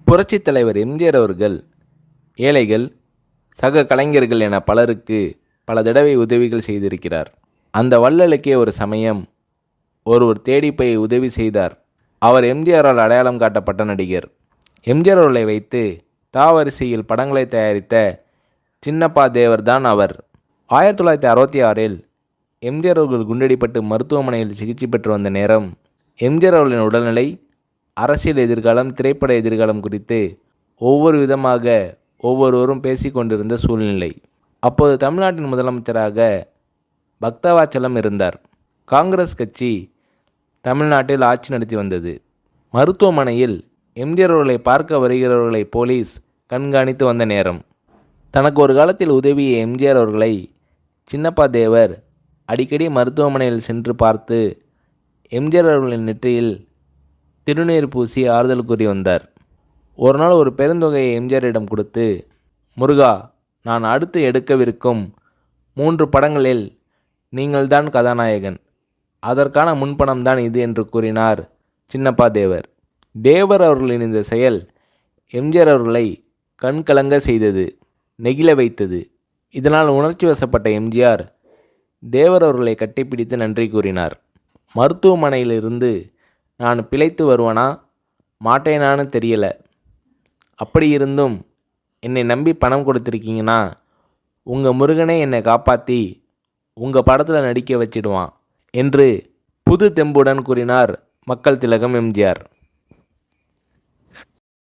புரட்சித் தலைவர் எம்ஜிஆர் அவர்கள் ஏழைகள், சக கலைஞர்கள் என பலருக்கு பல தடவை உதவிகள் செய்திருக்கிறார். அந்த வள்ளலுக்கே ஒரு சமயம் ஒருவர் தேடி போய் உதவி செய்தார். அவர் எம்ஜிஆரால் அடையாளம் காட்டப்பட்ட நடிகர். எம்ஜிஆர் அவர்களை வைத்து தாவரிசையில் படங்களை தயாரித்த சின்னப்பா தேவர் தான் அவர். 1966இல் எம்ஜிஆர் அவர்கள் குண்டடிப்பட்டு மருத்துவமனையில் சிகிச்சை பெற்று வந்த நேரம் எம்ஜிஆர் அவர்களின் உடல்நிலை, அரசியல் எதிர்காலம், திரைப்பட எதிர்காலம் குறித்து ஒவ்வொரு விதமாக ஒவ்வொருவரும் பேசி கொண்டிருந்த சூழ்நிலை. அப்போது தமிழ்நாட்டின் முதலமைச்சராக பக்தவாச்சலம் இருந்தார். காங்கிரஸ் கட்சி தமிழ்நாட்டில் ஆட்சி நடத்தி வந்தது. மருத்துவமனையில் எம்ஜிஆர் அவர்களை பார்க்க வருகிறவர்களை போலீஸ் கண்காணித்து வந்த நேரம், தனக்கு ஒரு காலத்தில் உதவிய எம்ஜிஆர் அவர்களை சின்னப்பா தேவர் அடிக்கடி மருத்துவமனையில் சென்று பார்த்து எம்ஜிஆர் அவர்களின் நெற்றியில் திருநீர் பூசி ஆறுதல் கூறி வந்தார். ஒரு நாள் ஒரு பெருந்தொகையை எம்ஜிஆரிடம் கொடுத்து, முருகா, நான் அடுத்து எடுக்கவிருக்கும் 3 படங்களில் நீங்கள்தான் கதாநாயகன், அதற்கான முன்பணம்தான் இது என்று கூறினார் சின்னப்பா தேவர். தேவர் அவர்களின் இந்த செயல் எம்ஜிஆர் அவர்களை கண்கலங்க செய்தது, நெகிழ வைத்தது. இதனால் உணர்ச்சி வசப்பட்ட எம்ஜிஆர் தேவர் அவர்களை கட்டிப்பிடித்து நன்றி கூறினார். மருத்துவமனையிலிருந்து நான் பிழைத்து வருவனா மாட்டேனான்னு தெரியல, அப்படி இருந்தும் என்னை நம்பி பணம் கொடுத்துருக்கீங்கன்னா உங்கள் முருகனே என்னை காப்பாற்றி உங்கள் படத்தில் நடிக்க வச்சிடுவான் என்று புது தெம்புடன் கூறினார் மக்கள் திலகம் எம்ஜிஆர்.